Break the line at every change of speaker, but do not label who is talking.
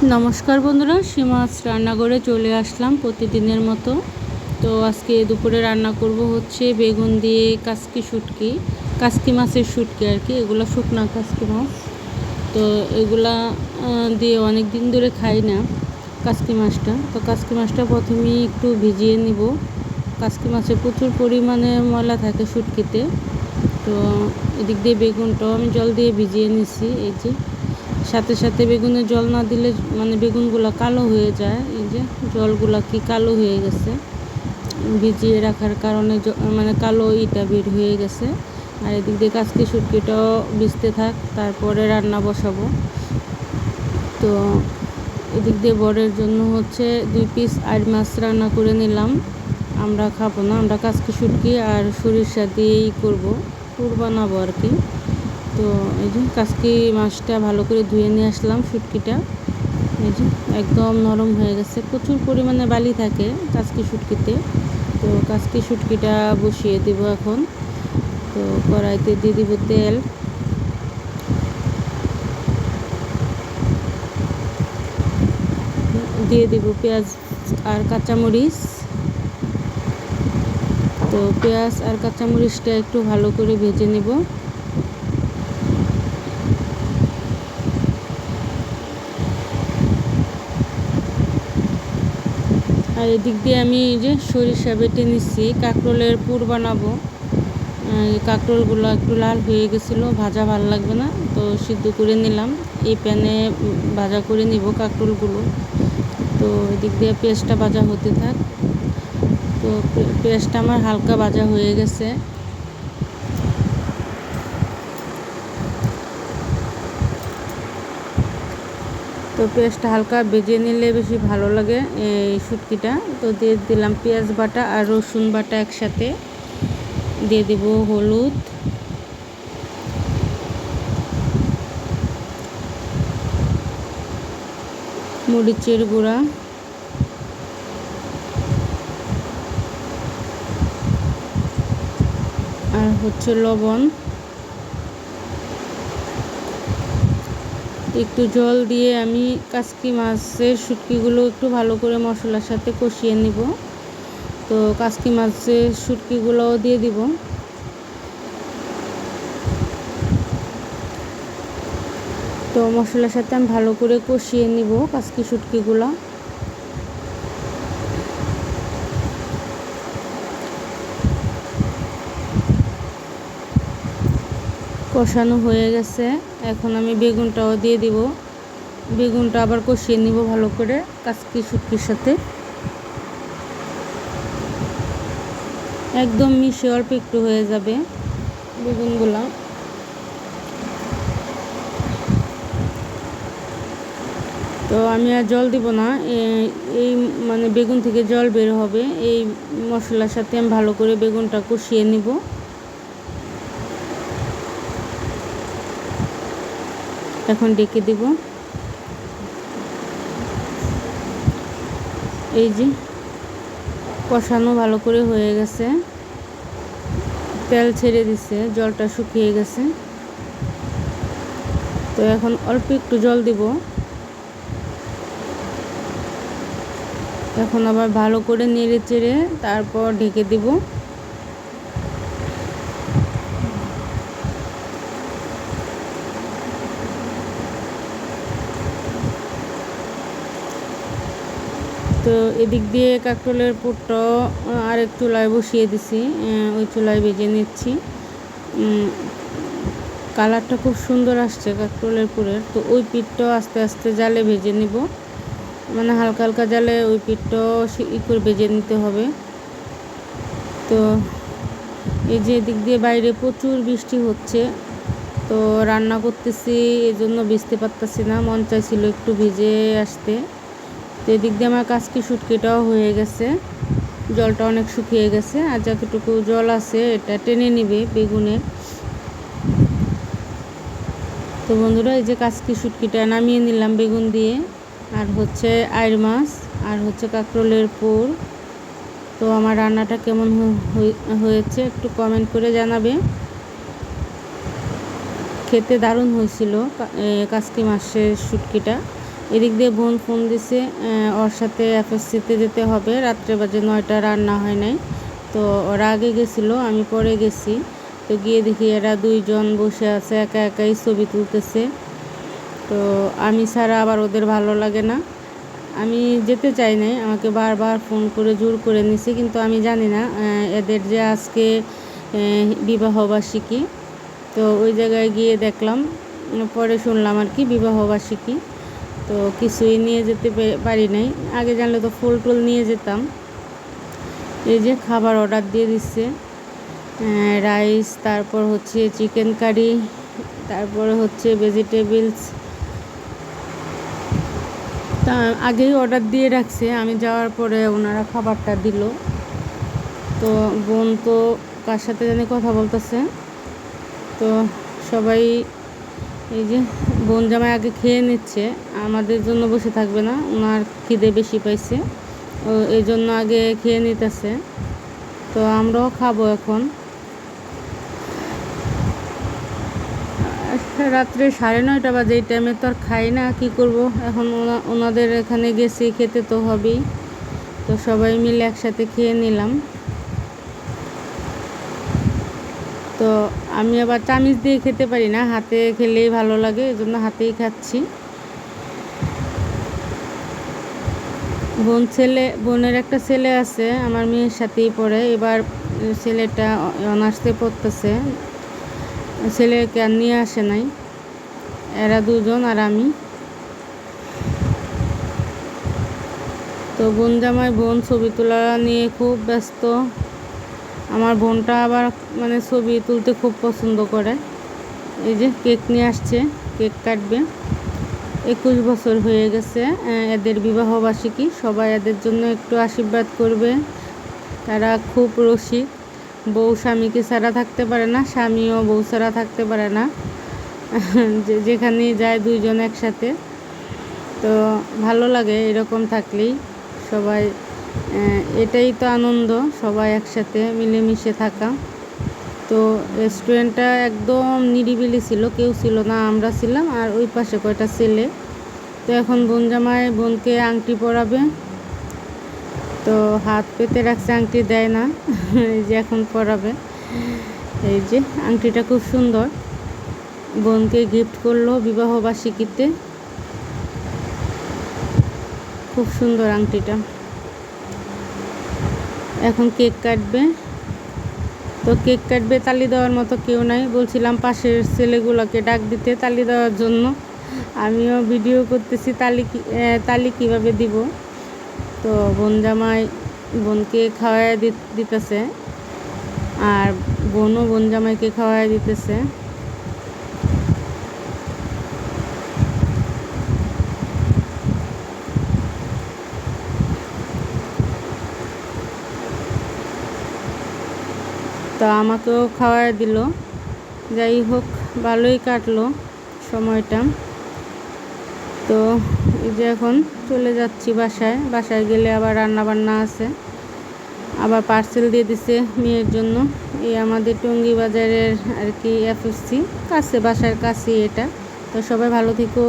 নমস্কার বন্ধুরা, সীমাস রান্নাঘরে চলে আসলাম প্রতিদিনের মতো। তো আজকে দুপুরে রান্না করব হচ্ছে বেগুন দিয়ে কাসকি মাছের শুটকি আর কি। এগুলো শুকনা কাসকি মাছ। তো এগুলা দিয়ে অনেক দিন ধরে খাই না কাসকি মাছটা। তো কাসকি মাছটা প্রথমেই একটু ভিজিয়ে নিব। কাসকি মাছে প্রচুর পরিমাণে ময়লা থাকে শুটকিতে। তো এদিক দিয়ে বেগুনটাও আমি জল দিয়ে ভিজিয়ে নিছি। এই যে সাথে সাথে বেগুনে জল না দিলে মানে বেগুনগুলো কালো হয়ে যায়। এই যে জলগুলা কি কালো হয়ে গেছে, ভিজিয়ে রাখার কারণে মানে কালো ইটা বের হয়ে গেছে। আর এদিক দিয়ে কাসকি শুটকিটাও ভিজতে থাক, তারপরে রান্না বসাবো। তো এদিক দিয়ে বরের জন্য হচ্ছে 2 পিস আর মাছ রান্না করে নিলাম। আমরা খাবো না, আমরা কাসকি শুটকি আর সরিষা দিয়েই করবো, পুর বানাবো আর কি। তো এই যে কাসকি মাছটা ভালো করে ধুয়ে নিয়ে আসলাম। শুটকিটা এই যে একদম নরম হয়ে গেছে, প্রচুর পরিমাণে বালি থাকে কাসকি শুটকিতে। তো কাসকি শুটকিটা বসিয়ে দিব এখন। তো কড়াইতে দিয়ে দিব তেল, দিয়ে দিব পেঁয়াজ আর কাঁচামরিচ। তো পেঁয়াজ আর কাঁচামরিচটা একটু ভালো করে ভেজে নেব। আর এদিক দিয়ে আমি এই যে সরিষা বেটে নিচ্ছি, কাঁকরোলের পুর বানাবো। কাঁকরোলগুলো একটু লাল হয়ে গেছিলো, ভাজা ভালো লাগবে না, তো সিদ্ধ করে নিলাম। এই প্যানে ভাজা করে নিব কাঁকরোলগুলো। তো এদিক দিয়ে পেঁয়াজটা ভাজা হতে থাক। তো পেঁয়াজটা আমার হালকা ভাজা হয়ে গেছে। তো পেঁয়াজটা হালকা ভেজে নিলে বেশি ভালো লাগে এই শুটকিটা। তো দিয়ে দিলাম পেঁয়াজ বাটা আর রসুন বাটা একসাথে। দিয়ে দেব হলুদ, মরিচের গুঁড়া, আর হচ্ছে লবণ। একটু জল দিয়ে আমি কাসকি মাছের শুটকিগুলো একটু ভালো করে মশলার সাথে কষিয়ে নিব। তো কাসকি মাছের শুটকিগুলোও দিয়ে দিব। তো মশলার সাথে আমি ভালো করে কষিয়ে নিব কাসকি শুটকিগুলো। কষানো হয়ে গেছে, এখন আমি বেগুনটাও দিয়ে দিব। বেগুনটা আবার কষিয়ে নিব ভালো করে কাসকি শুটকির সাথে। একদম মিশে অল্প একটু হয়ে যাবে বেগুনগুলা। তো আমি আর জল দিব না, এই মানে বেগুন থেকে জল বের হবে। এই মশলার সাথে আমি ভালো করে বেগুনটা কষিয়ে নিব। এখন ডেকে দিব। এই যে কষানো ভালো করে হয়ে গেছে, তেল ছেড়ে দিছে, জলটা শুকিয়ে গেছে। তো এখন অল্প একটু জল দিব। এখন আবার ভালো করে নেড়ে চেড়ে তারপর ঢেকে দিব। তো এদিক দিয়ে কাঁকরোলের পুরটাও আরেক চুলায় বসিয়ে দিছি, ওই চুলায় ভেজে নিচ্ছি। কালারটা খুব সুন্দর আসছে কাঁকরোলের পুরের। তো ওই পিঠটাও আস্তে আস্তে জালে ভেজে নিব, মানে হালকা হালকা জালে ওই পিঠটাও করে ভেজে নিতে হবে। তো এই যে এদিক দিয়ে বাইরে প্রচুর বৃষ্টি হচ্ছে, তো রান্না করতেছি এজন্য ভিজতে পারতেছি না, মন চাইছিল একটু ভিজে আসতে। তো এদিক দিয়ে আমার কাসকি শুটকিটাও হয়ে গেছে, জলটা অনেক শুকিয়ে গেছে। আর যতটুকু জল আছে এটা টেনে নিবে বেগুনের। তো বন্ধুরা, এই যে কাসকি শুটকিটা নামিয়ে নিলাম বেগুন দিয়ে, আর হচ্ছে আইর মাছ, আর হচ্ছে কাঁকরোলের পুর। তো আমার রান্নাটা কেমন হয়েছে একটু কমেন্ট করে জানাবে। খেতে দারুণ হয়েছিল কাসকি মাছের শুটকিটা। এদিক দিয়ে বোন ফোন দিছে, ওর সাথে এফএসসিতে যেতে হবে, রাত্রে বাজে 9টা, রান্না হয় নাই। তো ওরা আগে গেছিলো, আমি পরে গেছি। তো গিয়ে দেখি এরা দুইজন বসে আছে, একা একাই ছবি তুলতেছে। তো আমি ছাড়া আবার ওদের ভালো লাগে না। আমি যেতে চাই নাই, আমাকে বারবার ফোন করে জোর করে নিছে, কিন্তু আমি জানি না এদের যে আজকে বিবাহবার্ষিকী। তো ওই জায়গায় গিয়ে দেখলাম, পরে শুনলাম আর কি বিবাহবার্ষিকী। তো কিছুই নিয়ে যেতে পারি নাই, আগে জানলে তো ফুল টুল নিয়ে যেতাম। এই যে খাবার অর্ডার দিয়ে দিচ্ছে, রাইস, তারপর হচ্ছে চিকেন কারি, তারপরে হচ্ছে ভেজিটেবলস। তা আগেই অর্ডার দিয়ে রাখছে, আমি যাওয়ার পরে ওনারা খাবারটা দিল। তো বোন তো কার সাথে জানি কথা বলতেছে। তো সবাই এই যে বোন জামাই আগে খেয়ে নিচ্ছে, আমাদের জন্য বসে থাকবে না, ওনার খিদে বেশি পাইছে, এই জন্য আগে খেয়ে নিতেছে। তো আমরাও খাবো এখন। রাত্রে 9:30 বাজে, এই টাইমে তো আর খাই না, কি করব এখন। ওনাদের এখানে গেছি, খেতে তো হবেই। তো সবাই মিলে একসাথে খেয়ে নিলাম। তো আমি আবার চামিচ দিয়ে খেতে পারি না, হাতে খেলেই ভালো লাগে, এই জন্য হাতেই খাচ্ছি। বোনের একটা ছেলে আছে, আমার মেয়ের সাথেই পড়ে। এবার ছেলেটা অনার্সে পড়তেছে, ছেলেকে আর নিয়ে আসে নাই, এরা দুজন আর আমি। তো বোন জামাই বোন ছবি তোলা নিয়ে খুব ব্যস্ত। আমার বোনটা আবার মানে ছবি তুলতে খুব পছন্দ করে। এই যে কেক নিয়ে আসছে, কেক কাটবে। 21 বছর হয়ে গেছে এদের বিবাহবার্ষিকী, সবাই এদের জন্য একটু আশীর্বাদ করবে। তারা খুব রসিক, বউ স্বামীকে ছাড়া থাকতে পারে না, স্বামীও বউ ছাড়া থাকতে পারে না। যেখানেই যায় দুইজন একসাথে। তো ভালো লাগে এরকম থাকলেই, সবাই এটাই তো আনন্দ, সবাই একসাথে মিলেমিশে থাকা। তো রেস্টুরেন্টটা একদম নিরিবিলি ছিল, কেউ ছিল না, আমরা ছিলাম আর ওই পাশে কয়টা ছেলে। তো এখন বোন জামাই বোনকে আংটি পরাবে। তো হাত পেতে রাখছে, আংটি দেয় না, এই যে এখন পরাবে। এই যে আংটিটা খুব সুন্দর, বোনকে গিফট করলো বিবাহবার্ষিকীতে, খুব সুন্দর আংটিটা। এখন কেক কাটবে। তো কেক কাটবে, তালি দেওয়ার মতো কেউ নাই, বলছিলাম পাশের ছেলেগুলোকে ডাক দিতে তালি দেওয়ার জন্য। আমিও ভিডিও করতেছি, তালি কীভাবে দিব। তো বোন জামাই বোনকে খাওয়াই দিতেছে, আর বোনও বোন জামাইকে খাওয়াই দিতেছে। তো আমাকেও খাওয়াই দিল। যাই হোক, ভালোই কাটলো সময়টা। তো এই যে এখন চলে যাচ্ছি বাসায় গেলে আবার রান্না বান্না আছে, আবার পার্সেল দিয়ে দিছে মেয়ের জন্য। এই আমাদের টঙ্গী বাজারের আর কি এফএসসি কাছে, বাসার কাছে এটা। তো সবাই ভালো থেকো।